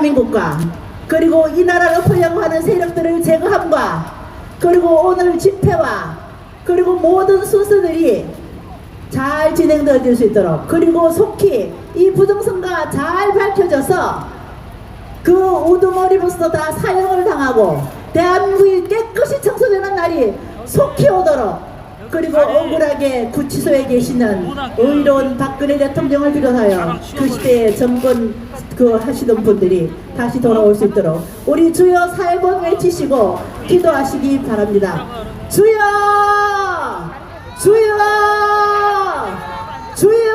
대한민국과 그리고 이 나라를 엎으려고 하는 세력들을 제거함과 그리고 오늘 집회와 그리고 모든 순서들이 잘 진행되어질 수 있도록 그리고 속히 이 부정선거가 잘 밝혀져서 그 우두머리부터 다 사형을 당하고 대한민국이 깨끗이 청소되는 날이 속히 오도록 그리고 억울하게 구치소에 계시는 의로운 박근혜 대통령을 비롯하여 그 시대에 정권 하시던 분들이 다시 돌아올 수 있도록 우리 주여 4번 외치시고 기도하시기 바랍니다. 주여! 주여! 주여!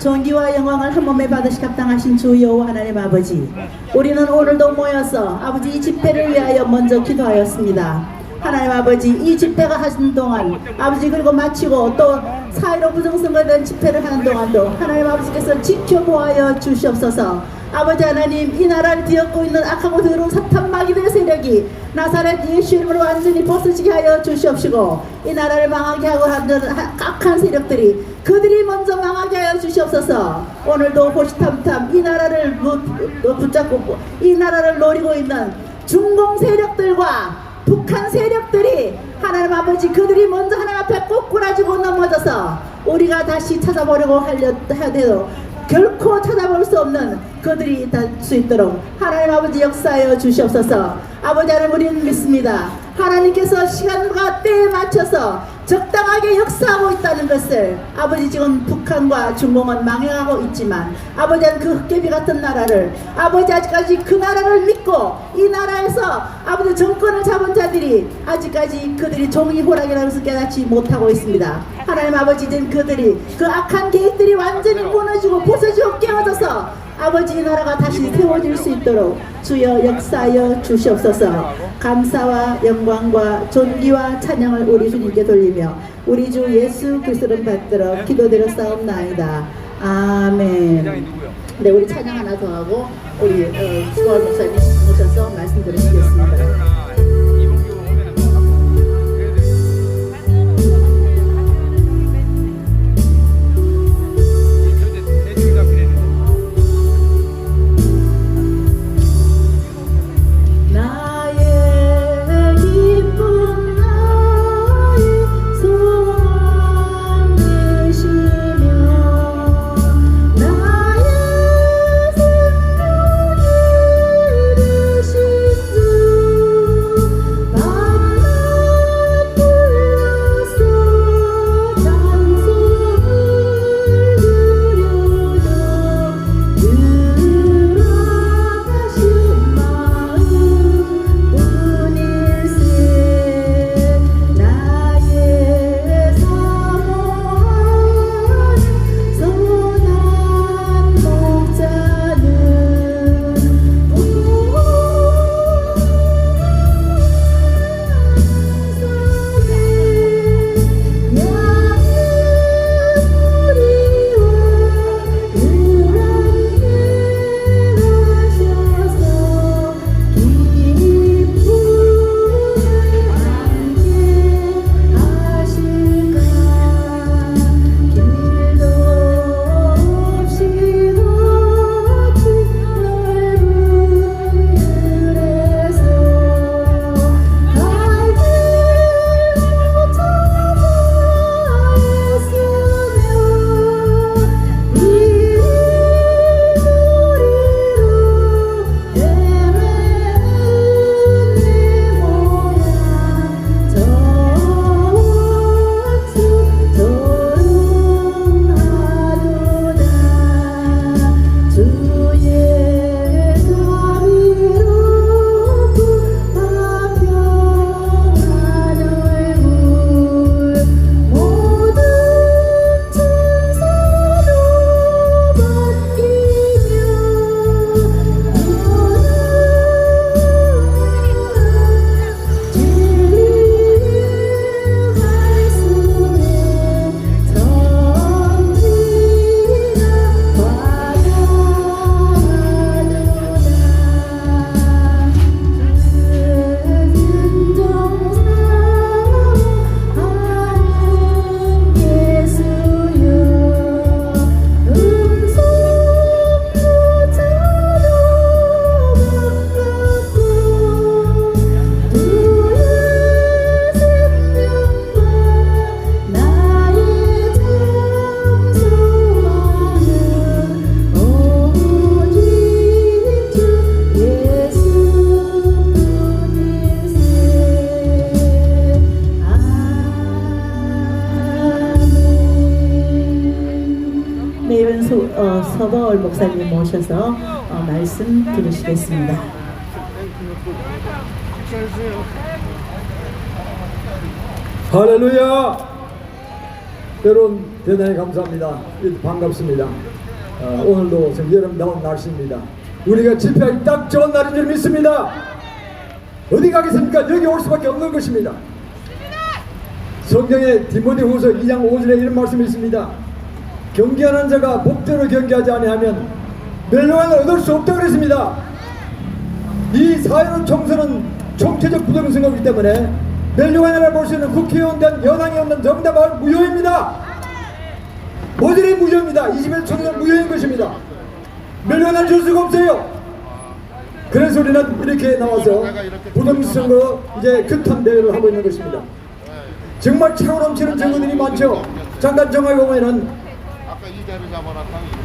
존귀와 영광을 한 몸에 받으시 합당하신 주 여호와 하나님 아버지, 우리는 오늘도 모여서 아버지 이 집회를 위하여 먼저 기도하였습니다. 하나님 아버지, 이 집회가 하시는 동안 아버지 그리고 마치고 또 4.15 부정선거에 대한 집회를 하는 동안도 하나님 아버지께서 지켜보아여 주시옵소서. 아버지 하나님, 이 나라를 뒤엎고 있는 악하고 더러운 사탄 마귀들의 세력이 나사렛 예수 이름으로 완전히 벗어지게 하여 주시옵시고, 이 나라를 망하게 하고 하는 악한 세력들이 그들이 먼저 망하게 하여 주시옵소서. 오늘도 호시탐탐 이 나라를 붙잡고 이 나라를 노리고 있는 중공 세력들과 북한 세력들이 하나님 아버지 그들이 먼저 하나님 앞에 꼬꾸라지고 넘어져서 우리가 다시 찾아보려고 하여도 결코 찾아볼 수 없는 그들이 될 수 있도록 하나님 아버지 역사하여 주시옵소서. 아버지 하나님, 우리는 믿습니다. 하나님께서 시간과 때에 맞춰서 적당하게 역사하고 있다는 것을 아버지, 지금 북한과 중공은 망해가고 있지만 아버지는 그 흑개비 같은 나라를 아버지 아직까지 그 나라를 믿고 이 나라에서 아버지 정권을 잡은 자들이 아직까지 그들이 종이 호락이라는 것을 깨닫지 못하고 있습니다. 하나님 아버지, 이제 그들이 그 악한 계획들이 완전히 무너지고 부서지고 깨어져서 아버지 이 나라가 다시 세워질 수 있도록 주여 역사하여 주시옵소서. 감사와 영광과 존귀와 찬양을 우리 주님께 돌리며 우리 주 예수 그리스도를 받들어 기도드렸사옵나이다. 아멘. 네, 우리 찬양 하나 더 하고 우리 주월 목사님 오셔서 말씀드리시겠습니다. 서버월 목사님 모셔서 말씀 들으시겠습니다. 할렐루야! 여러분 대단히 감사합니다. 반갑습니다. 오늘도 여름다운 날씨입니다. 우리가 집회하기 딱 좋은 날인 줄 믿습니다. 어디 가겠습니까? 여기 올 수밖에 없는 것입니다. 성경에 디모데후서 2장 5절에 이런 말씀이 있습니다. 경계하는 자가 법대로 경계하지 아니하면 멸망을 얻을 수 없다고 그랬습니다. 이 사회론 총선은 총체적 부정선거이기 때문에 멸망을 볼 수 있는 국회의원단 여당이 없는 정답은 무효입니다. 모조리 무효입니다. 21 총선 무효인 것입니다. 멸망을 줄 수가 없어요. 그래서 우리는 이렇게 나와서 부정선거 이제 규탄 대회를 하고 있는 것입니다. 정말 차고 넘치는 증거들이 많죠. 잠깐 정하게 보면은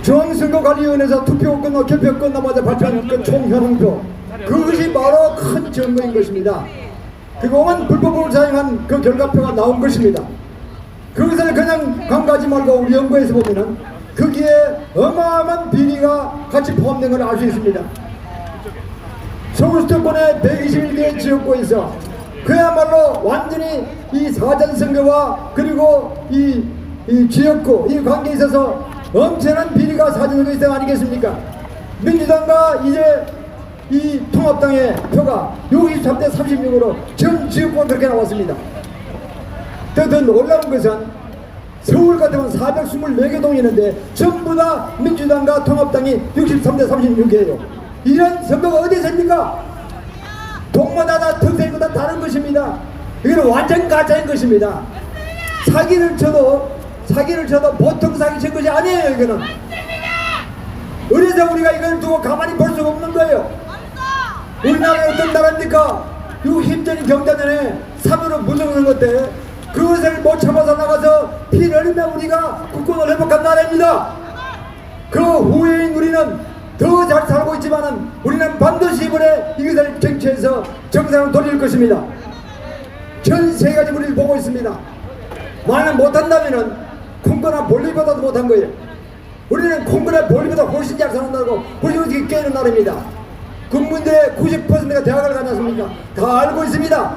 중앙선거관리위원회에서 투표 끝나고 개표 끝나마자 발표한 그 총현황표, 그것이 바로 큰 증거인 것입니다. 그동안 불법으로 사용한 그 결과표가 나온 것입니다. 그것을 그냥 간과하지 말고 우리 연구에서 보면은 거기에 어마어마한 비리가 같이 포함된 걸 알 수 있습니다. 서울 수도권의 121개 지역구에서 그야말로 완전히 이 사전선거와 그리고 이 지역구 이 관계에 있어서 엄청난 비리가 사전선거 있어 아니겠습니까? 민주당과 이제 이 통합당의 표가 63대 36으로 전 지역구가 그렇게 나왔습니다. 더 놀라운 것은 서울 같으면 424개 동이 있는데 전부 다 민주당과 통합당이 63대 36이에요. 이런 선거가 어디 있습니까? 동마다 다 특색이 다 다른 것입니다. 이거는 완전 가짜인 것입니다. 사기를 쳐도 보통 사기 친 것이 아니에요. 이거는 그래서 우리가 이걸 두고 가만히 볼 수가 없는 거예요. 우리나라는 어떤 나라입니까? 60전이 경자전에 3.15 부정선거 때 그것을 못 참아서 나가서 피를 흘리며 우리가 국권을 회복한 나라입니다. 그 후에인 우리는 더 잘 살고 있지만은 우리는 반드시 이번에 이것을 쟁취해서 정상으로 돌릴 것입니다. 전 세계가 우리를 보고 있습니다. 만약 못한다면은 콩고나 볼리비아보다도 못한 거예요. 우리는 콩고나 볼리비아보다 훨씬 잘 사는다고 훨씬 어떻게 깨는 나라입니다. 국민들의 90%가 대학을 가지 않습니까? 다 알고 있습니다.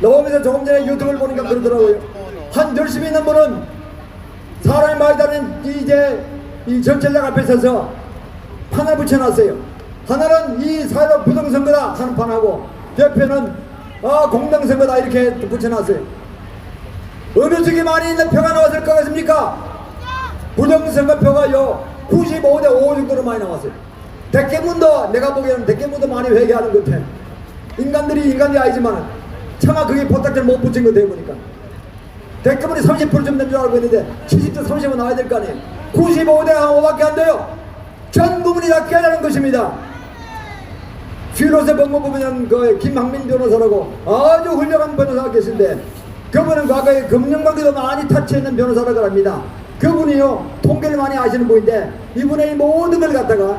나오면서 조금 전에 유튜브를 보니까 그러더라고요. 한 열심히 있는 분은 사람이 많이 다니는 이제 이 정찰력 앞에 서서 판을 붙여놨어요. 하나는 이 사회적 부정선거다 하는 판하고 옆에는 공정선거다 이렇게 붙여놨어요. 어느 쪽이 많이 있는 표가 나왔을 것 같습니까? 부정선거표가요 95대 5 정도로 많이 나왔어요. 대깨문도 내가 보기에는 대깨문도 많이 회개하는 것 같아. 인간이 아니지만 차마 그게 포탁들 못 붙인 거 되어보니까 대깨문이 30%쯤 된 줄 알고 있는데 70대 30은 나와야 될 거 아니에요. 95대 5밖에 안 돼요. 전 부분이 다 깨달은 것입니다. 필로세 법무부는 그 김학민 변호사라고 아주 훌륭한 변호사가 계신데 그분은 과거에 금융관계도 많이 타치했는 변호사라고 합니다. 그분이요 통계를 많이 아시는 분인데 이분의 모든 걸 갖다가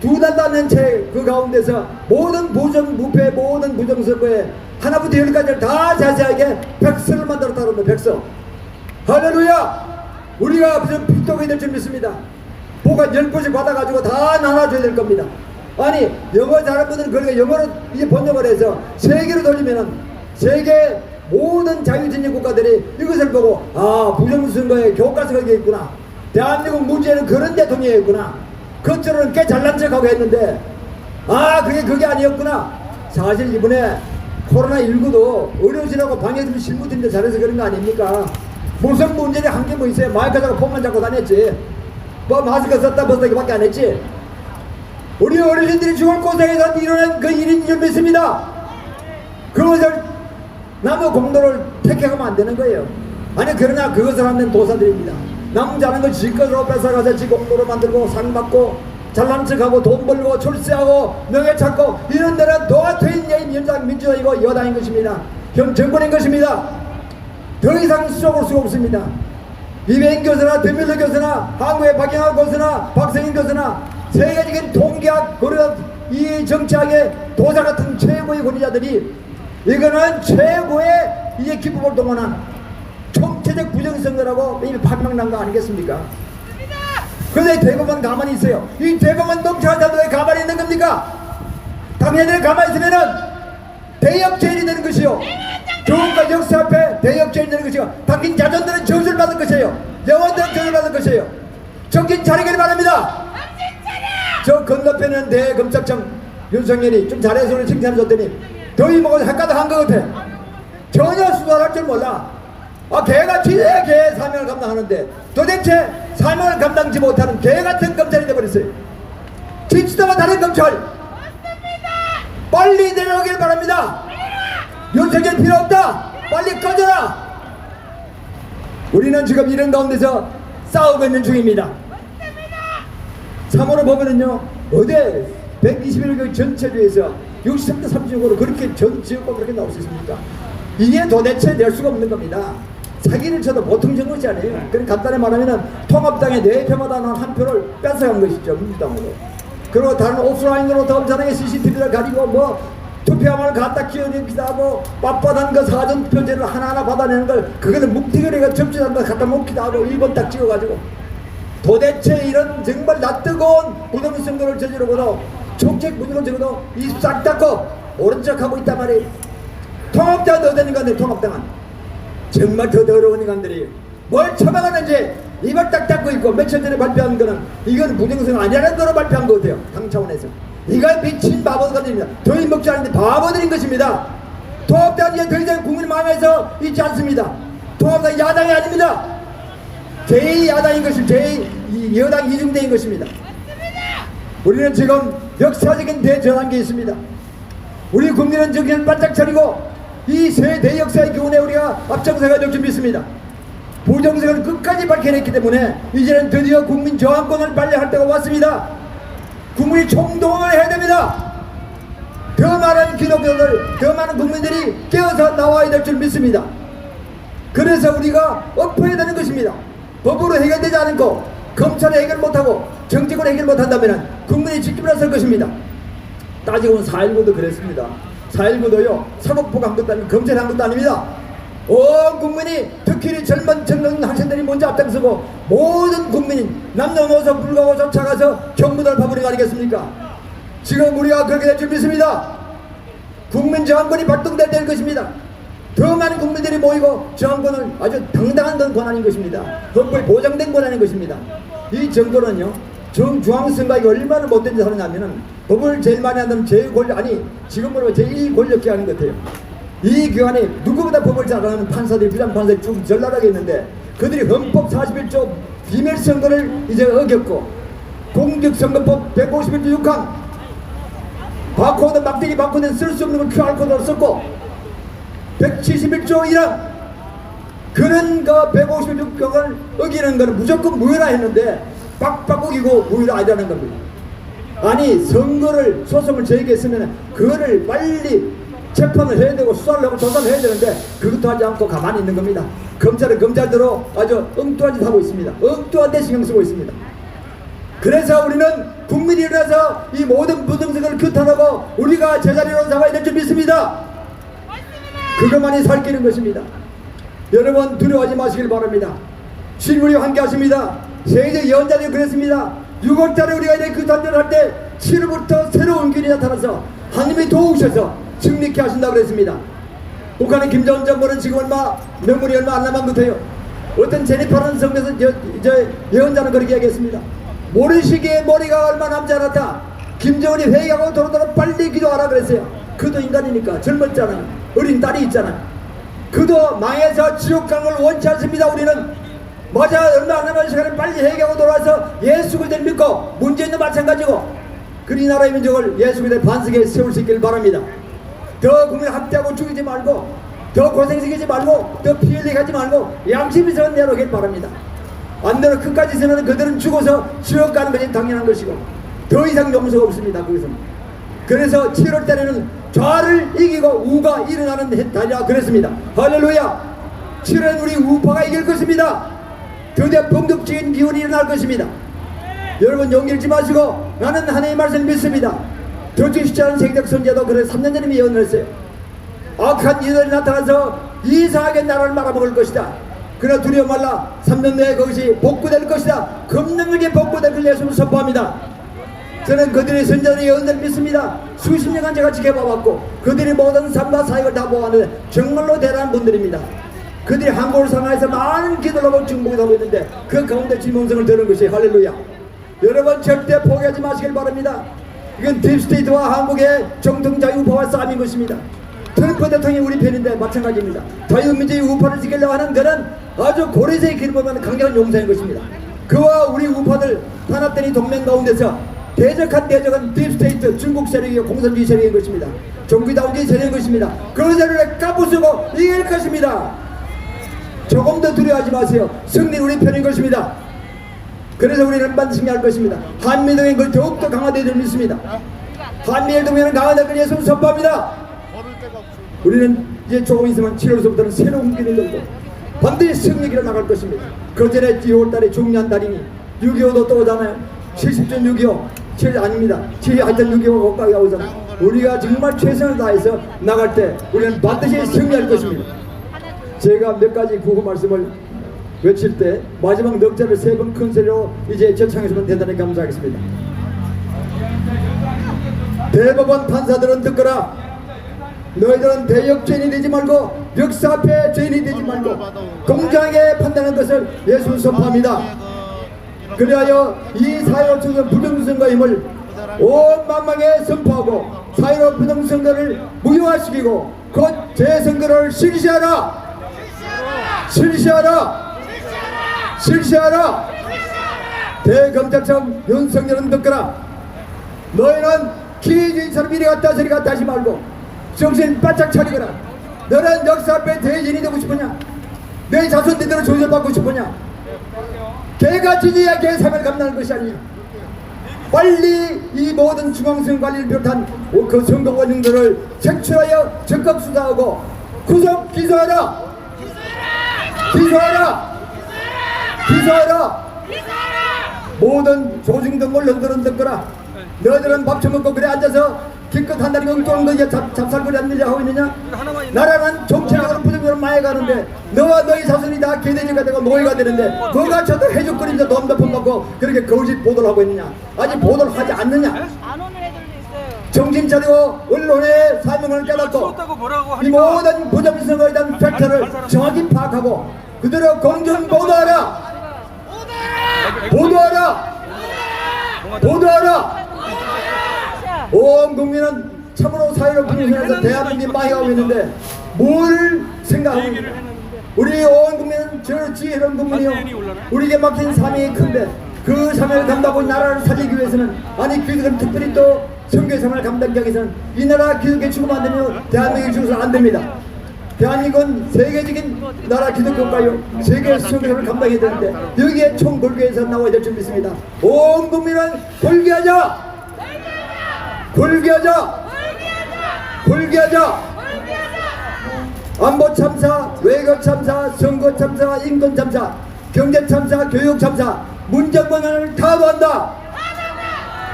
2달 다 낸 채 그 가운데서 모든 부정부패 모든 부정선거에 하나부터 열까지를 다 자세하게 백서를 만들었다고 합니다. 백서. 할렐루야. 우리가 무슨 빅독이 될 줄 믿습니다. 보관 10번씩 받아가지고 다 나눠줘야 될 겁니다. 아니 영어 잘하는 분들은 그러니까 영어로 이제 번역을 해서 세계로 돌리면은 세계 모든 자유진영 국가들이 이것을 보고 부정선거에 교과서가 있구나. 대한민국 문제는 그런 대통령이 있구나. 그것처럼 꽤 잘난 척하고 했는데 그게 아니었구나. 사실 이번에 코로나19도 의료진하고 방역좀 실무진들 잘해서 그런 거 아닙니까? 무슨 문제를 한 게 뭐 있어요. 마이크 잡고 폰만 잡고 다녔지. 뭐 마스크 썼다 벗었다 이거밖에 안 했지. 우리 어르신들이 죽을 고생에서 일어난 그 일인 줄 믿습니다. 그것을 남의 공로를 택해가면 안 되는 거예요. 아니 그러나 그것을 하는 도사들입니다. 남 잘하는 걸 지 것으로 뺏어가서 지 공로로 만들고 상 받고 잘난 척하고 돈 벌고 출세하고 명예 찾고 이런 데는 도화트인 연장 민주당이고 여당인 것입니다. 현 정권인 것입니다. 더 이상 쏘을 수가 없습니다. 이배인 교수나 드밀러 교수나 한국의 박영학 교수나 박성인 교수나 세계적인 통계학 그런 이 정치학의 도사 같은 최고의 권위자들이 이거는 최고의 이제 기법을 동원한 총체적 부정선거라고 이미 판명난 거 아니겠습니까? 그런데 대법원 가만히 있어요. 이 대법원 멍청한 자도 왜 가만히 있는 겁니까? 당연히 가만히 있으면은 대역죄인이 되는 것이요, 교훈과 역사 앞에 대역죄인이 되는 것이요, 당신 자손들은 저주를 받을 것이에요. 영원토록 저주를 받을 것이에요. 정신 차리기를 바랍니다. 저 건너편에는 대검찰청 윤석열이 좀 잘해서 오늘 칭찬해줬더니 더위 먹어서 헷가닥 한것 같아. 전혀 수사를 할 줄 몰라. 개가 지내야 개의 사명을 감당하는데 도대체 사명을 감당지 못하는 개같은 검찰이 되어버렸어요. 진치도와 다른 검찰 빨리 내려오길 바랍니다. 윤석열 필요 없다. 빨리 꺼져라. 우리는 지금 이런 가운데서 싸우고 있는 중입니다. 3호를 보면은요, 어디 121개 전체주에서 63대 36으로 그렇게 전 지역구 그렇게 나올 수 있습니까? 이게 도대체 낼 수가 없는 겁니다. 사기를 쳐도 보통 정거지 아니에요. 그럼 간단히 말하면은 통합당의 4표마다 한 표를 뺏어간 것이죠, 민주당으로. 그리고 다른 오프라인으로 검사장의 CCTV를 가지고 뭐 투표함을 갖다 끼워넣기도 하고 빳빳한 그 사전투표제를 하나하나 받아내는 걸 그거는 묵티거리가 접지한 걸 갖다 놓기도 하고 1번 딱 찍어가지고 도대체 이런 정말 낯뜨거운 부동선거를 저지르고도 총책 무조건 적어도 입 싹 닫고 오른쪽 하고 있단 말이에요. 통합당은 어떤 인간들, 통합당은 정말 더 더러운 인간들이 뭘 처방하는지 입을 딱 닫고 있고 며칠 전에 발표한 거는 이건 부정선 아니라는 거로 발표한 거 같아요. 당 차원에서. 이건 미친 바보들입니다. 더위 먹지 않는데 바보들인 것입니다. 통합당은 이제 더 이상 국민 마음에서 있지 않습니다. 통합당 야당이 아닙니다. 제2야당인 것입니다. 제2여당 이중대인 것입니다. 우리는 지금 역사적인 대전환기에 있습니다. 우리 국민은 정신을 바짝 차리고 이 세대 역사의 교훈에 우리가 앞장서가야 될 줄 믿습니다. 부정선을 끝까지 밝혀냈기 때문에 이제는 드디어 국민 저항권을 발휘할 때가 왔습니다. 국민이 총동원을 해야 됩니다. 더 많은 기독교들, 더 많은 국민들이 깨어서 나와야 될 줄 믿습니다. 그래서 우리가 엎어야 되는 것입니다. 법으로 해결되지 않고 검찰이 해결 못하고 정책으로 해결 못한다면 국민이 직접 나설 것입니다. 따지고 보면 4.19도 그랬습니다. 4.19도요 사법부가 한 것도 아니고 검찰이 한 것도 아닙니다. 온 국민이 특히 젊은 학생들이 먼저 앞장서고 모든 국민이 남녀노소 불구하고 쫓아가서 경무대를 파버리고 아니겠습니까? 지금 우리가 그렇게 될 줄 믿습니다. 국민 저항권이 발동될 것입니다. 더 많은 국민들이 모이고 저항권을 아주 당당한 권한인 것입니다. 헌법에 보장된 권한인 것입니다. 이 정권은요 정중앙선거가 얼마나 못된 짓을 하느냐면은 법을 제일 많이 한다면 제1권력 아니 지금으로 제1권력기 하는 것 같아요. 이 기관에 누구보다 법을 잘 아는 판사들이 부장판사들이 쭉 전랄하게 있는데 그들이 헌법 41조 비밀선거를 이제 어겼고 공직선거법 151조 6항 바코드 막대기 바코드는 쓸 수 없는 걸 QR코드로 썼고 171조 1항 그런 거 156조를 어기는 거는 무조건 무효라 했는데 빡빡 어기고 무효라 아니라는 겁니다. 아니 선거를 소송을 제기했으면 그거를 빨리 재판을 해야 되고 수사를 하고 조사를 해야 되는데 그것도 하지 않고 가만히 있는 겁니다. 검찰은 검찰대로 아주 엉뚱한 짓 하고 있습니다. 엉뚱한 데 신경 쓰고 있습니다. 그래서 우리는 국민이 일어나서 이 모든 부정선거를 규탄하고 우리가 제자리로 잡아야 될 줄 믿습니다. 그것만이 살기는 것입니다. 여러분 두려워하지 마시길 바랍니다. 실물이 함께하십니다. 세계 예언자들이 그랬습니다. 6월달에 우리가 이렇게 규탄전을 할 때 7월부터 새로운 길이 나타나서 하나님이 도우셔서 승리케 하신다고 그랬습니다. 북한의 김정은 정부는 지금 명분이 얼마 안 남은 것 같아요. 어떤 제니퍼라는 성에서 예언자는 그렇게 얘기했습니다. 모래시계에 머리가 얼마 남지 않았다. 김정은이 회의하고 도로도로 빨리 기도하라 그랬어요. 그도 인간이니까 젊었잖아요. 어린 딸이 있잖아요. 그도 망해서 지옥 가는 걸 원치 않습니다. 우리는 맞아 얼마 안 남은 시간에 빨리 회개하고 돌아와서 예수 그리스도를 믿고 문재인도 마찬가지고 그 이 나라의 민족을 예수 그리스도의 반석에 세울 수 있기를 바랍니다. 더 국민 학대하고 죽이지 말고 더 고생시키지 말고 더 피 흘리게 하지 말고 양심이 선 내놓길 바랍니다. 안대로 끝까지 있으면 그들은 죽어서 지옥 가는 것이 당연한 것이고 더 이상 용서가 없습니다. 거기서 그래서 7월 달에는 좌를 이기고 우가 일어나는 달이라 그랬습니다. 할렐루야. 7월엔 우리 우파가 이길 것입니다. 드디어 본격적인 기운이 일어날 것입니다. 여러분 용기 잃지 마시고 나는 하나님의 말씀을 믿습니다. 도저히 쉽지 않은 세계적 선제도 그래 3년 전에 예언을 했어요. 악한 이들이 나타나서 이상하게 나라를 말아먹을 것이다. 그러나 두려워 말라. 3년 내에 그것이 복구될 것이다. 금능력이 복구될 것을 예수는 선포합니다. 저는 그들의 선전의 연대를 믿습니다. 수십 년간 제가 지켜봐왔고 그들이 모든 삶과 사역을 다 보았는데 정말로 대단한 분들입니다. 그들이 한국을 상하에서 많은 기도를 하고 중복을 하고 있는데 그 가운데 주님 음성을 들은 것이 할렐루야. 여러분 절대 포기하지 마시길 바랍니다. 이건 딥스테이트와 한국의 정통 자유우파와 싸움인 것입니다. 트럼프 대통령이 우리 편인데 마찬가지입니다. 자유민주주의 우파를 지키려고 하는 그는 아주 고리새의 길을 보면 강력한 용사인 것입니다. 그와 우리 우파들 탄압되는 동맹 가운데서 대적한 딥스테이트 중국 세력이고 공산주의 세력인 것입니다. 종교다운주의 세력인 것입니다. 그 세력을 까부수고 이길 것입니다. 조금 더 두려워하지 마세요. 승리는 우리 편인 것입니다. 그래서 우리는 반드시 승리할 것입니다. 한미동맹 그 더욱더 강화되기를 믿습니다. 한미일 동맹은 강화될 걸 예수는 선포합니다. 우리는 이제 조금 있으면 7월서부터는 새로운 길을 열고 반드시 승리기로 나갈 것입니다. 그 전에 2월달에 중요한 달이니 6.25도 또 오잖아요. 70전 6.25 7 아닙니다. 7 하여튼 6.25가 가까이 오잖아요. 우리가 정말 최선을 다해서 나갈 때 우리는 반드시 승리할 것입니다. 제가 몇 가지 구호 말씀을 외칠 때 마지막 넉자를 3번 큰 소리로 이제 저창에서만 대단히 감사하겠습니다. 대법원 판사들은 듣거라. 너희들은 대역죄인이 되지 말고 역사 앞에 죄인이 되지 말고 공정하게 판단하는 것을 예수 선포합니다. 그리하여 이 사회로 주는 부정선거임을 온 만방에 선포하고 사회로 부정선거를 무효화시키고 곧 재선거를 실시하라. 실시하라. 실시하라. 대검찰청 윤석열은 듣거라. 너희는 기회주의처럼 이리 갔다 저리 갔다 하지 말고 정신 바짝 차리거라. 너는 역사 앞에 대진이 되고 싶으냐? 내 자손들대로 조절받고 싶으냐? 개가 지지야 개 사명을 감당하는 것이 아니냐. 빨리 이 모든 중앙선거관리를 비롯한 그 선거 원흉들을 색출하여 적극 수사하고 구속 기소하라. 기소하라. 기소하라. 모든 조중동 언론들은 듣거라. 너희들은 밥 처먹고 그래 앉아서 기껏 한다니 엉뚱한 거 잡살거리 앉느냐 하고 있느냐. 나라는 정치적으로 부정적으로 망해가는데 너와 너희 자손이 다 개돼지가 되고 노예가 되는데 너가 저도 해적거리면서 넘덮음 받고 그렇게 거짓 보도를 하고 있느냐. 아직 보도를 하지 않느냐. 안 오는 애들도 있어요. 정신 차리고 언론의 사명을 깨닫고 이 모든 부정선거에 대한 팩트를 정확히 파악하고 그대로 공정 보도하라. 보도하라. 보도하라. 온 국민은 참으로 사회로 분열해서 대한민국이 망해가고 있는데 뭘 생각하고 있는가. 우리 온 국민은 저 지혜로운 국민이요 우리에게 막힌 사명이 큰데 그 사명을 감당하고 나라를 살리기 위해서는 아니 기독은 특별히 또 선교의 사명을 감당하기 위해서는 이 나라 기독교 죽으면 안 되며 대한민국이 죽어서는 안 됩니다. 대한민국은 세계적인 나라 기독교가요 세계 선교사를 감당해야 되는데 여기에 총골교에서 나와야 될 줄 믿습니다. 온 국민은 골교하자. 골교하자. 골교하자. 안보 참사, 외교 참사, 선거 참사, 인권 참사, 경제 참사, 교육 참사, 문정권을 타도한다.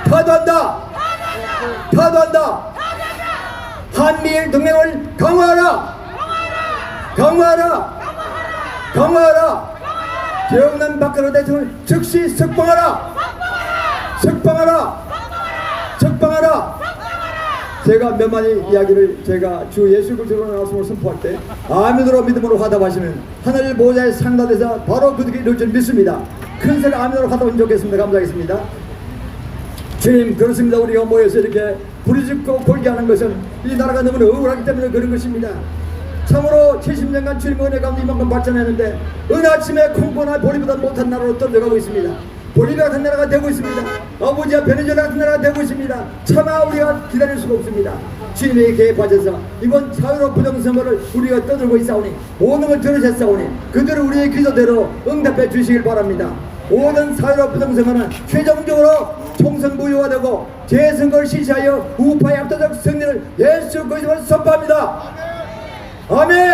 타도한다. 타도한다. 한미일 동맹을 강화하라. 강화하라. 강화하라. 재없는 박근혜 대통령을 즉시 석방하라. 석방하라. 석방하라. 제가 몇 마디 이야기를 제가 주 예수 그리스도로 나왔음을 선포할 때 아멘으로 믿음으로 화답하시면 하늘 보좌에 상달돼서 바로 그들이 이룰 줄 믿습니다. 큰 소리 아멘으로 화답하면 좋겠습니다. 감사하겠습니다. 주님 그렇습니다. 우리가 모여서 이렇게 부르짖고 골기하는 것은 이 나라가 너무나 억울하기 때문에 그런 것입니다. 참으로 70년간 주님 은혜 가운데 이만큼 발전했는데 어느 아침에 콩고나 보리보다 못한 나라로 떨어져가고 있습니다. 볼리비아 같은 나라가 되고 있습니다. 아버지와 베네수엘라 같은 나라가 되고 있습니다. 차마 우리가 기다릴 수가 없습니다. 주님의 개입하셔서 이번 사회로 부정선거를 우리가 떠들고 있사오니 모든 걸 들으셨사오니 그들을 우리의 기도대로 응답해 주시길 바랍니다. 모든 사회로 부정선거는 최종적으로 총선 무효화되고 재선거를 실시하여 우파의 압도적 승리를 예수 그리스도로 선포합니다. 아멘.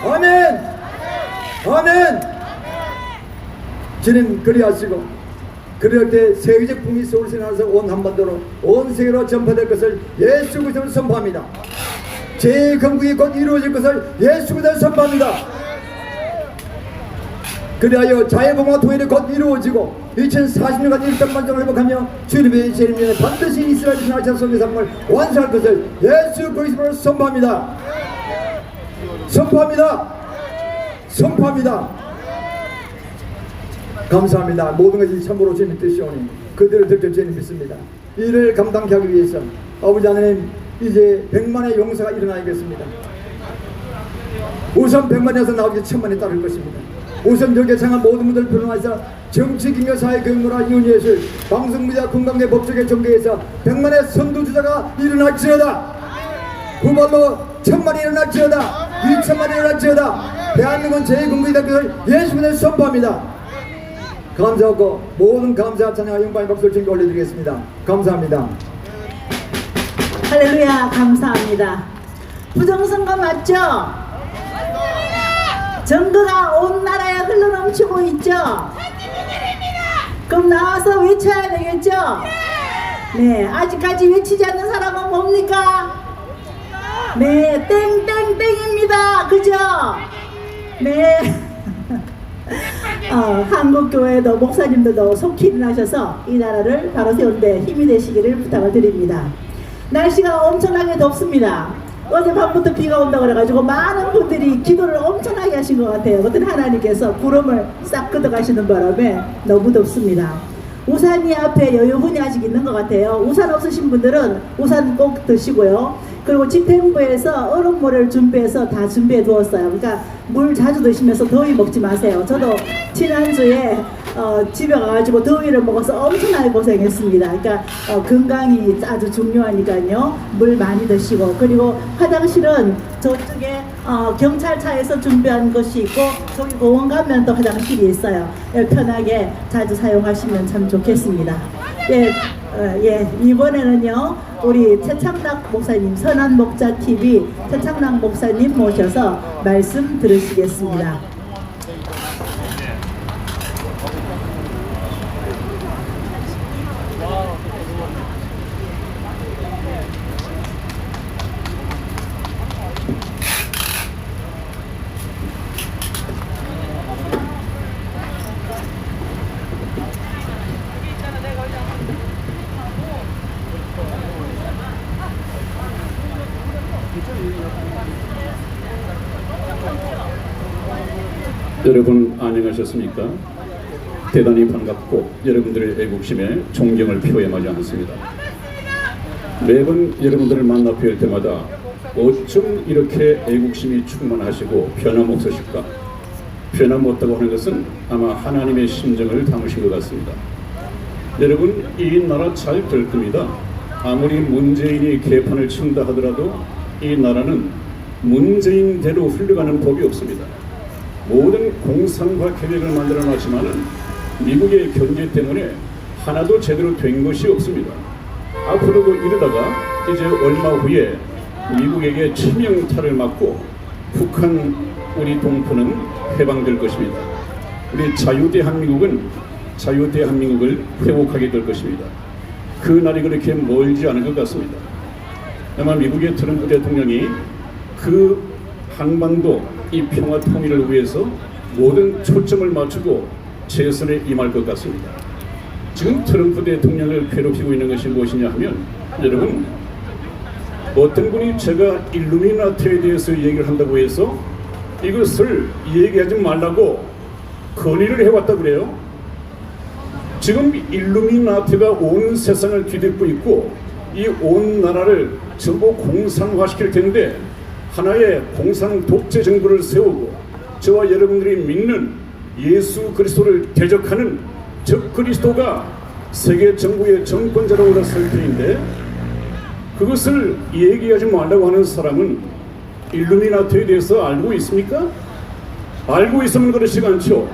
아멘. 아멘. 주님 그리하시고 그럴 때 세계적 풍이 서울에 나서 온 한반도로 온 세계로 전파될 것을 예수 그리스도로 선포합니다. 제 건국이 곧 이루어질 것을 예수 그리스도로 선포합니다. 그리하여 자유봉화 통일이 곧 이루어지고 2040년까지 일단 만족을 회복하며 주님의 재림년에 반드시 이스라엘 나라 속의 삶을 완수할 것을 예수 그리스도로 선포합니다. 선포합니다. 선포합니다. 감사합니다. 모든 것이 참으로 주님 뜻이오니 그들을 듣게 주님 믿습니다. 이를 감당케 하기 위해서 아버지 하나님 이제 100만의 용사가 일어나야겠습니다. 우선 100만에서 나오기 1000만에 따를 것입니다. 우선 여기에 장한 모든 분들 변호하셔서 정치, 경제, 사회, 교육문화, 이혼예술, 방송미디어, 건강계, 법조계, 정계에서 100만의 선두주자가 일어날지어다. 후발로 1000만이 일어날지어다. 2000만이 일어날지어다. 대한민국은 제2공국이다. 그것을 예수님을 선포합니다. 감사하고 모든 감사, 찬양과 영광의 박수를 주님께 올려드리겠습니다. 감사합니다. 할렐루야. 감사합니다. 부정선거 맞죠? 정거가 온 나라에 흘러넘치고 있죠? 그럼 나와서 외쳐야 되겠죠? 네, 아직까지 외치지 않는 사람은 뭡니까? 네, 땡땡땡입니다. 그죠? 네. 한국교회도 목사님들도 속히 일어나셔서 이 나라를 바로 세우는데 힘이 되시기를 부탁을 드립니다. 날씨가 엄청나게 덥습니다. 어젯밤부터 비가 온다고 그래가지고 많은 분들이 기도를 엄청나게 하신 것 같아요. 어떤 하나님께서 구름을 싹 걷어가시는 바람에 너무 덥습니다. 우산이 앞에 여유분이 아직 있는 것 같아요. 우산 없으신 분들은 우산 꼭 드시고요. 그리고 집행부에서 얼음물을 준비해서 다 준비해 두었어요. 그러니까 물 자주 드시면서 더위 먹지 마세요. 저도 지난주에 집에 가가지고 더위를 먹어서 엄청나게 고생했습니다. 그러니까 건강이 아주 중요하니까요. 물 많이 드시고, 그리고 화장실은 저쪽에 경찰차에서 준비한 것이 있고 저기 공원 가면 또 화장실이 있어요. 편하게 자주 사용하시면 참 좋겠습니다. 예, 이번에는요 우리 최창락 목사님, 선한목자TV 최창락 목사님 모셔서 말씀 들으시겠습니다. 여러분 안녕하셨습니까? 대단히 반갑고 여러분들의 애국심에 존경을 표해 마지 않습니다. 매번 여러분들을 만나 뵐 때마다 어쩜 이렇게 애국심이 충만하시고 변함없으실까? 변함없다고 하는 것은 아마 하나님의 심정을 담으신 것 같습니다. 여러분, 이 나라 잘 될 겁니다. 아무리 문재인이 개판을 친다 하더라도 이 나라는 문재인대로 흘러가는 법이 없습니다. 모든 공산화 계획을 만들어 놨지만은 미국의 견제 때문에 하나도 제대로 된 것이 없습니다. 앞으로도 이러다가 이제 얼마 후에 미국에게 치명타를 맞고 북한 우리 동포는 해방될 것입니다. 우리 자유대한민국을 회복하게 될 것입니다. 그 날이 그렇게 멀지 않은 것 같습니다. 아마 미국의 트럼프 대통령이 그 한반도 이 평화 통일을 위해서 모든 초점을 맞추고 최선에 임할 것 같습니다. 지금 트럼프 대통령을 괴롭히고 있는 것이 무엇이냐 하면, 여러분, 어떤 분이 제가 일루미나티에 대해서 얘기를 한다고 해서 이것을 얘기하지 말라고 건의를 해왔다 그래요. 지금 일루미나티가 온 세상을 뒤덮고 있고 이 온 나라를 전부 공산화시킬 텐데, 하나의 공산 독재 정부를 세우고 저와 여러분들이 믿는 예수 그리스도를 대적하는 적 그리스도가 세계 정부의 정권자로 올라설 터인데, 그것을 얘기하지 말라고 하는 사람은 일루미나티에 대해서 알고 있습니까? 알고 있으면 그렇지가 않죠.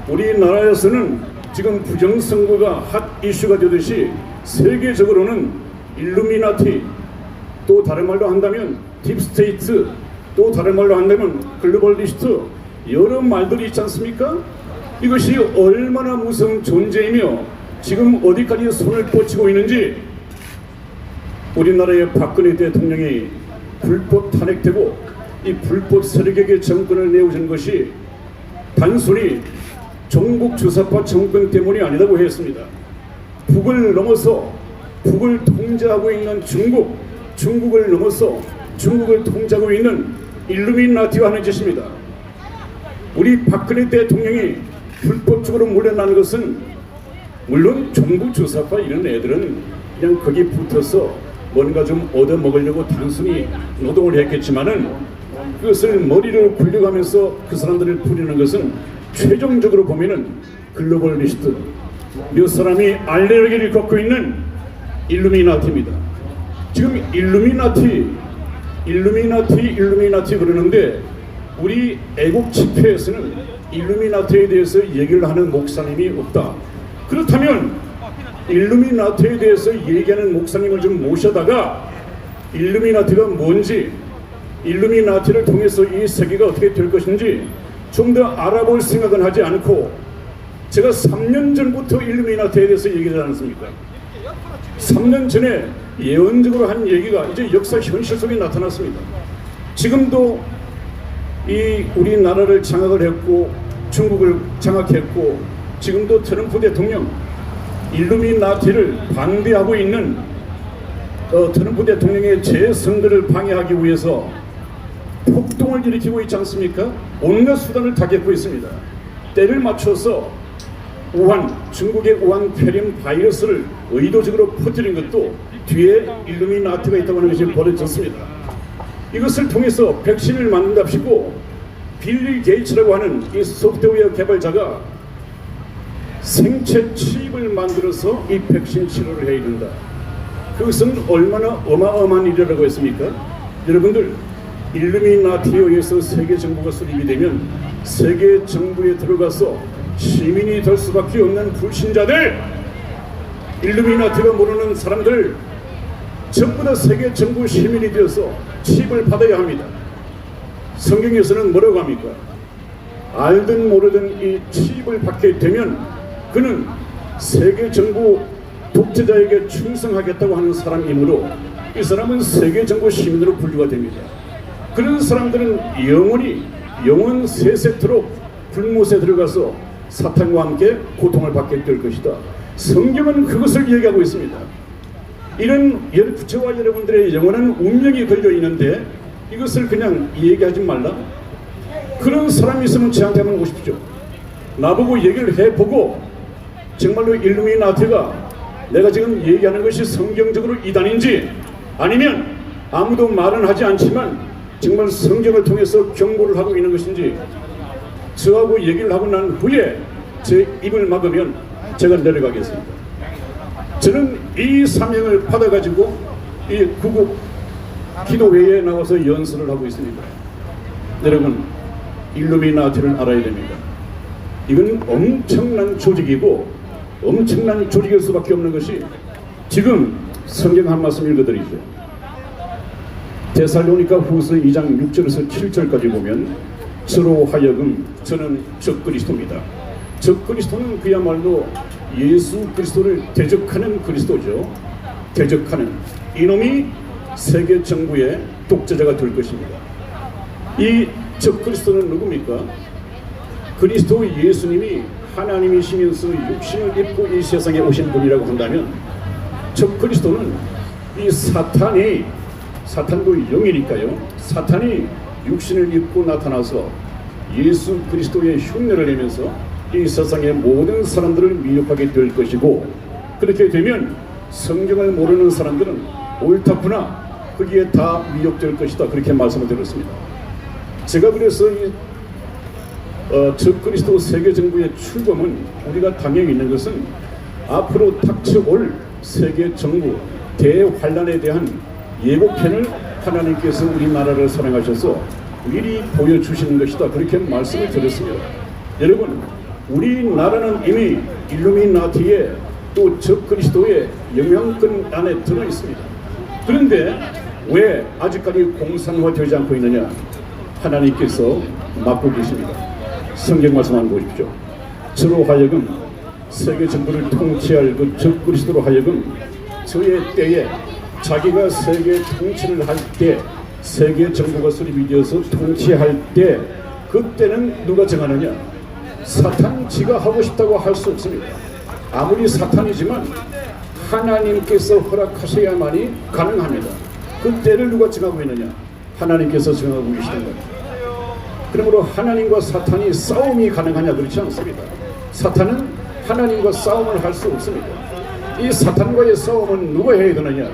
우리나라에서는 지금 부정선거가 핫 이슈가 되듯이 세계적으로는 일루미나티, 또 다른 말로 한다면 딥스테이트, 또 다른 말로 한다면 글로벌리스트, 여러 말들이 있지 않습니까? 이것이 얼마나 무서운 존재이며 지금 어디까지 손을 뻗치고 있는지, 우리나라의 박근혜 대통령이 불법 탄핵되고 이 불법 세력에게 정권을 내어준 것이 단순히 종북 주사파 정권 때문이 아니라고 했습니다. 북을 넘어서 북을 통제하고 있는 중국을 넘어서 중국을 통제하고 있는 일루미나티가 하는 짓입니다. 우리 박근혜 대통령이 불법적으로 물러나는 것은 물론 종북 주사파 이런 애들은 그냥 거기 붙어서 뭔가 좀 얻어먹으려고 단순히 노동을 했겠지만은 그것을 머리를 굴려가면서 그 사람들을 부리는 것은 최종적으로 보면은 글로벌리스트 몇 사람이 알레르기를 겪고 있는 일루미나티입니다. 지금 일루미나티 그러는데 우리 애국 집회에서는 일루미나티에 대해서 얘기를 하는 목사님이 없다. 그렇다면 일루미나티에 대해서 얘기하는 목사님을 좀 모셔다가 일루미나티가 뭔지, 일루미나티를 통해서 이 세계가 어떻게 될 것인지 좀 더 알아볼 생각은 하지 않고, 제가 3년 전부터 일루미나티에 대해서 얘기하지 않았습니까? 3년 전에 예언적으로 한 얘기가 이제 역사 현실 속에 나타났습니다. 지금도 이 우리나라를 장악을 했고 중국을 장악했고, 지금도 트럼프 대통령 일루미나티를 반대하고 있는 트럼프 대통령의 재선거를 방해하기 위해서 폭동을 일으키고 있지 않습니까? 온갖 수단을 다 겪고 있습니다. 때를 맞춰서 중국의 우한 폐렴 바이러스를 의도적으로 퍼뜨린 것도 뒤에 일루미나티가 있다고 하는 것이 벌어졌습니다. 이것을 통해서 백신을 만든답시고 빌리 게이츠라고 하는 이 소프트웨어 개발자가 생체 칩을 만들어서 이 백신 치료를 해야 된다. 그것은 얼마나 어마어마한 일이라고 했습니까? 여러분들, 일루미나티에 의해서 세계 정부가 수립이 되면 세계 정부에 들어가서 시민이 될 수밖에 없는 불신자들, 일루미나티가 모르는 사람들 전부 다 세계 정부 시민이 되어서 칩을 받아야 합니다. 성경에서는 뭐라고 합니까? 알든 모르든 이 칩을 받게 되면 그는 세계 정부 독재자에게 충성하겠다고 하는 사람이므로 이 사람은 세계 정부 시민으로 분류가 됩니다. 그런 사람들은 영원 세세토록 불못에 들어가서 사탄과 함께 고통을 받게 될 것이다. 성경은 그것을 얘기하고 있습니다. 이런 저와 여러분들의 영원한 운명이 걸려 있는데 이것을 그냥 얘기하지 말라. 그런 사람이 있으면 저한테 한번 오십시오. 나보고 얘기를 해보고 정말로 일루미나티가 내가 지금 얘기하는 것이 성경적으로 이단인지, 아니면 아무도 말은 하지 않지만 정말 성경을 통해서 경고를 하고 있는 것인지 저하고 얘기를 하고 난 후에 제 입을 막으면 제가 내려가겠습니다. 저는 이 사명을 받아가지고 이 구국 기도회에 나와서 연설을 하고 있습니다. 여러분, 일루미나티를 알아야 됩니다. 이건 엄청난 조직이고 엄청난 조직일 수밖에 없는 것이, 지금 성경 한 말씀 읽어드리죠. 데살로니가 후서 2장 6절에서 7절까지 보면 저로 하여금 저는 적그리스도입니다. 적그리스도는 그야말로 예수 그리스도를 대적하는 그리스도죠. 대적하는 이놈이 세계 정부의 독재자가 될 것입니다. 이 적그리스도는 누굽니까? 그리스도 예수님이 하나님이시면서 육신을 입고 이 세상에 오신 분이라고 한다면, 적그리스도는 이 사탄도 영이니까요. 사탄이 육신을 입고 나타나서 예수 그리스도의 흉내를 내면서 이 세상의 모든 사람들을 미혹하게 될 것이고, 그렇게 되면 성경을 모르는 사람들은 옳다구나, 거기에 다 미혹될 것이다, 그렇게 말씀을 드렸습니다. 제가 그래서 적그리스도 세계정부의 출범은 우리가 당연히 있는 것은 앞으로 닥쳐올 세계정부 대환란에 대한 예고편을 하나님께서 우리나라를 사랑하셔서 미리 보여주시는 것이다, 그렇게 말씀을 드렸습니다. 여러분, 우리나라는 이미 일루미나티의 또 적그리스도의 영향권 안에 들어있습니다. 그런데 왜 아직까지 공산화되지 않고 있느냐? 하나님께서 막고 계십니다. 성경 말씀 한번 보십시오. 저로 하여금 세계 정부를 통치할 그 적그리스도로 하여금 저의 때에 자기가 세계 통치를 할 때, 세계 정부가 수립이 되어서 통치할 때, 그때는 누가 정하느냐? 사탄 지가 하고 싶다고 할 수 없습니다. 아무리 사탄이지만 하나님께서 허락하셔야만이 가능합니다. 그 때를 누가 정하고 있느냐? 하나님께서 정하고 계시는 겁니다. 그러므로 하나님과 사탄이 싸움이 가능하냐? 그렇지 않습니다. 사탄은 하나님과 싸움을 할 수 없습니다. 이 사탄과의 싸움은 누가 해야 되느냐?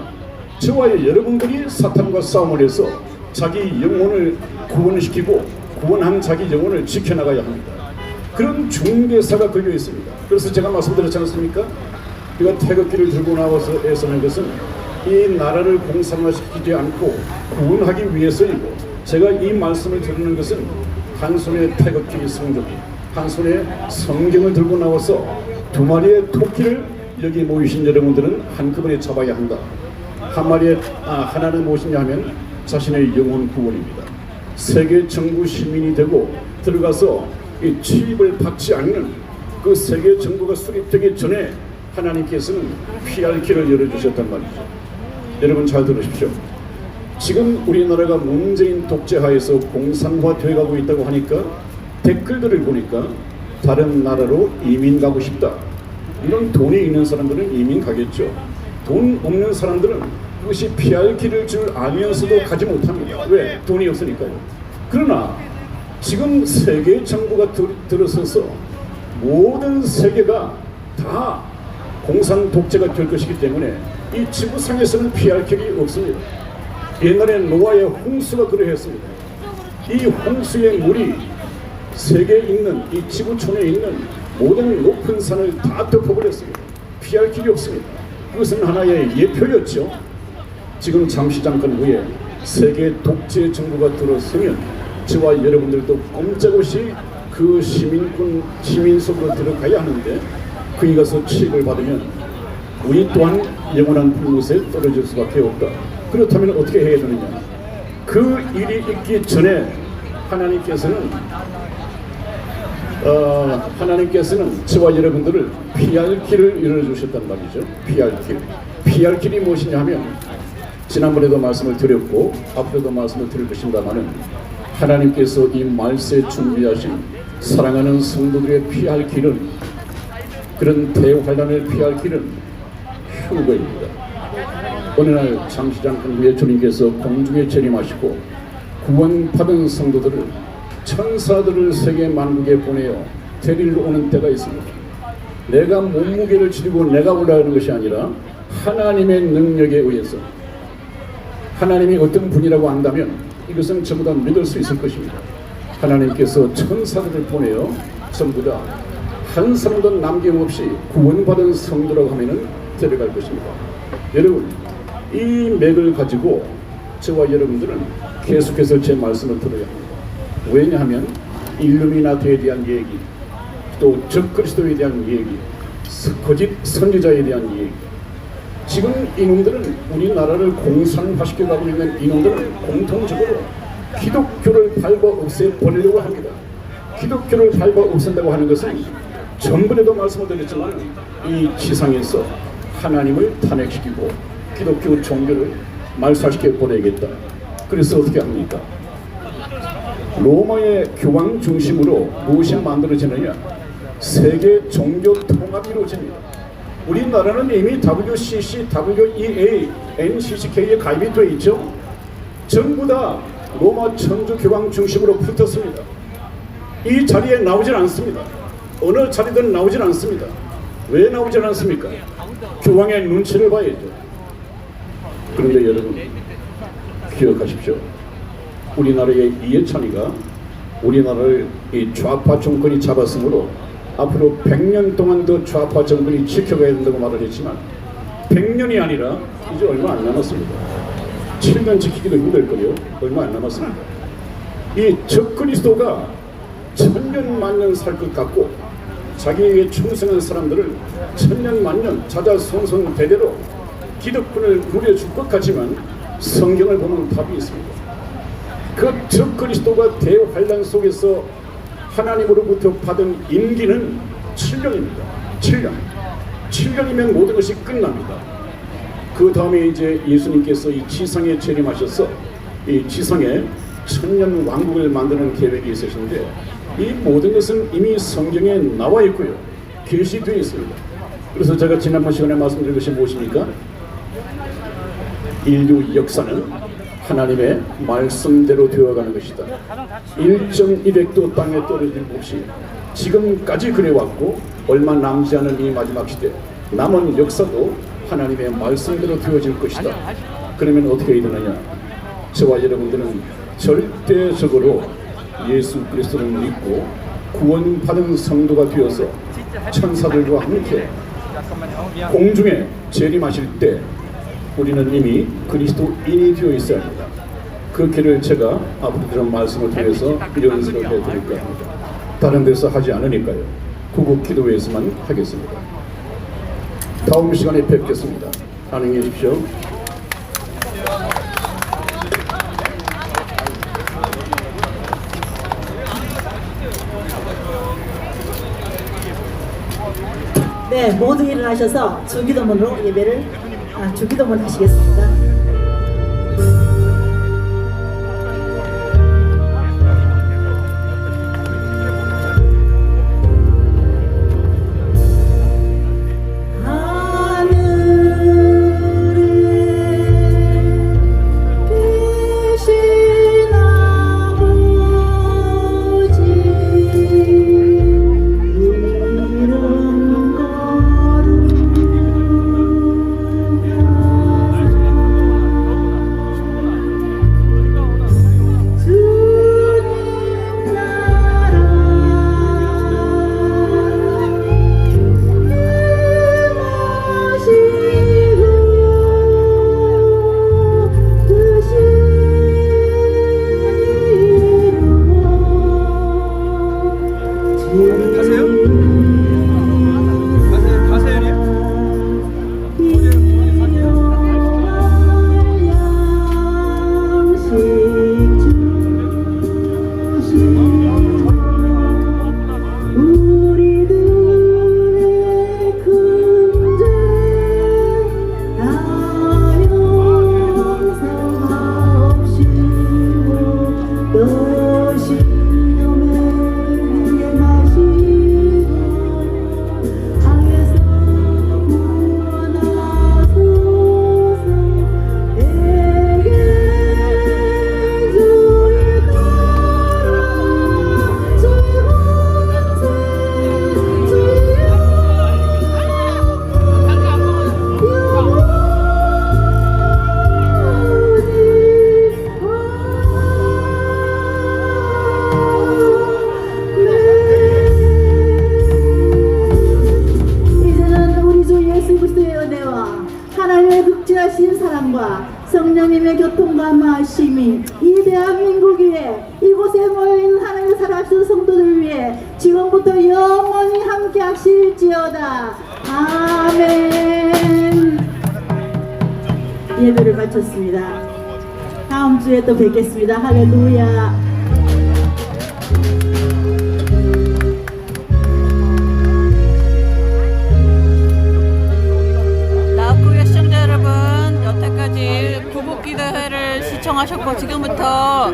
저와 여러분들이 사탄과 싸움을 해서 자기 영혼을 구원시키고 구원한 자기 영혼을 지켜나가야 합니다. 그런 중개사가 걸려 있습니다. 그래서 제가 말씀드렸지 않습니까? 우리가 태극기를 들고 나와서 애쓰는 것은 이 나라를 공산화시키지 않고 구원하기 위해서이고, 제가 이 말씀을 드리는 것은 한 손에 태극기 성조기, 한 손에 성경을 들고 나와서 두 마리의 토끼를 여기 모이신 여러분들은 한꺼번에 잡아야 한다. 한 마리의 하나는 무엇이냐 하면 자신의 영혼 구원입니다. 세계 정부 시민이 되고 들어가서 이 취입을 받지 않는 그 세계 정부가 수립되기 전에 하나님께서는 피할 길을 열어주셨단 말이죠. 여러분 잘 들으십시오. 지금 우리나라가 문재인 독재하에서 공산화되어 가고 있다고 하니까 댓글들을 보니까 다른 나라로 이민 가고 싶다, 이런 돈이 있는 사람들은 이민 가겠죠. 돈 없는 사람들은 그것이 피할 길을 줄 알면서도 가지 못합니다. 왜? 돈이 없으니까요. 그러나 지금 세계 정부가 들어서서 모든 세계가 다 공산 독재가 될 것이기 때문에 이 지구상에서는 피할 길이 없습니다. 옛날에 노아의 홍수가 그러했습니다. 이 홍수의 물이 세계에 있는 이 지구촌에 있는 모든 높은 산을 다 덮어버렸습니다. 피할 길이 없습니다. 그것은 하나의 예표였죠. 지금 잠깐 후에 세계 독재 정부가 들어서면 저와 여러분들도 꼼짝없이 그 시민 속으로 들어가야 하는데, 거기 가서 취급을 받으면 우리 또한 영원한 불못에 떨어질 수밖에 없다. 그렇다면 어떻게 해야 되느냐? 그 일이 있기 전에 하나님께서는 저와 여러분들을 피할 길을 열어주셨단 말이죠. 피할 길이 무엇이냐 하면, 지난번에도 말씀을 드렸고 앞으로도 말씀을 드릴 것입니다마는, 하나님께서 이 말세에 준비하신 사랑하는 성도들의 피할 길은, 그런 대환란을 피할 길은 휴거입니다. 어느 날 잠깐 후에 주님께서 공중에 재림하시고 구원받은 성도들을, 천사들을 세계 만국에 보내어 데리러 오는 때가 있습니다. 내가 몸무게를 줄이고 내가 올라가는 것이 아니라 하나님의 능력에 의해서, 하나님이 어떤 분이라고 한다면 이것은 전부 다 믿을 수 있을 것입니다. 하나님께서 천사들을 보내어 전부 다 한 사람도 남김없이 구원받은 성도라고 하면은 데려갈 것입니다. 여러분, 이 맥을 가지고 저와 여러분들은 계속해서 제 말씀을 들어야 합니다. 왜냐하면 일루미나티에 대한 얘기, 또 적그리스도에 대한 얘기, 거짓 선지자에 대한 얘기, 지금 이놈들은 우리나라를 공산화시켜 가고 있는 이놈들은 공통적으로 기독교를 밟아 없애버리려고 합니다. 기독교를 밟아 없앤다고 하는 것은 전번에도 말씀을 드렸지만 이 지상에서 하나님을 탄핵시키고 기독교 종교를 말살시켜 보내겠다. 그래서 어떻게 합니까? 로마의 교황 중심으로 무엇이 만들어지느냐? 세계 종교 통합이 이루어집니다. 우리나라는 이미 WCC, WEA, NCCK에 가입이 되어 있죠. 전부 다 로마 천주 교황 중심으로 붙었습니다. 이 자리에 나오질 않습니다. 어느 자리든 나오질 않습니다. 왜 나오질 않습니까? 교황의 눈치를 봐야죠. 그런데 여러분 기억하십시오. 우리나라의 이해찬이가 우리나라를 이 좌파 정권이 잡았으므로 앞으로 100년 동안 더 좌파 정권이 지켜가야 된다고 말을 했지만 100년이 아니라 이제 얼마 안 남았습니다. 7년 지키기도 힘들걸요. 얼마 안 남았습니다. 이 적그리스도가 천년 만년 살 것 같고 자기에게 충성한 사람들을 천년 만년 자자손손 대대로 기득권을 누려줄 것 같지만 성경을 보면 답이 있습니다. 그 적그리스도가 대환란 속에서 하나님으로부터 받은 임기는 7년입니다. 7년이면 모든 것이 끝납니다. 그 다음에 이제 예수님께서 이 지상에 재림하셔서 이 지상에 천년 왕국을 만드는 계획이 있으신데 이 모든 것은 이미 성경에 나와 있고요. 계시되어 있습니다. 그래서 제가 지난번 시간에 말씀드린 것이 무엇입니까? 인류 역사는 하나님의 말씀대로 되어가는 것이다. 1.1획도 땅에 떨어질 없이 지금까지 그래왔고 얼마 남지 않은 이 마지막 시대 남은 역사도 하나님의 말씀대로 되어질 것이다. 그러면 어떻게 일어나냐? 저와 여러분들은 절대적으로 예수 그리스도를 믿고 구원받은 성도가 되어서 천사들과 함께 공중에 재림하실 때 우리는 이미 그리스도인이 되어 있어야 합니다. 그 길을 제가 앞으로 이런 말씀을 통해서 연습을 해드릴까 합니다. 다른 데서 하지 않으니까요. 구국 기도회에서만 하겠습니다. 다음 시간에 뵙겠습니다. 안녕히 계십시오. 네, 모두 일어나셔서 주기도문으로 예배를 주기도문 하시겠습니다. 하나님의 극진하신 사랑과 성령님의 교통과 마심이 이 대한민국 위에 이곳에 모여있는 하나님의 살아가신 성도들 위해 지금부터 영원히 함께 하실지어다. 아멘. 예배를 마쳤습니다. 다음 주에 또 뵙겠습니다. 할렐루야. 구국기도회를 시청하셨고 지금부터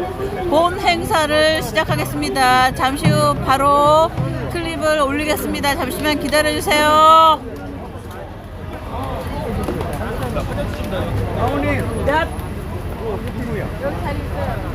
본 행사를 시작하겠습니다. 잠시 후 바로 클립을 올리겠습니다. 잠시만 기다려주세요. 아버님. 여기 잘 있어요.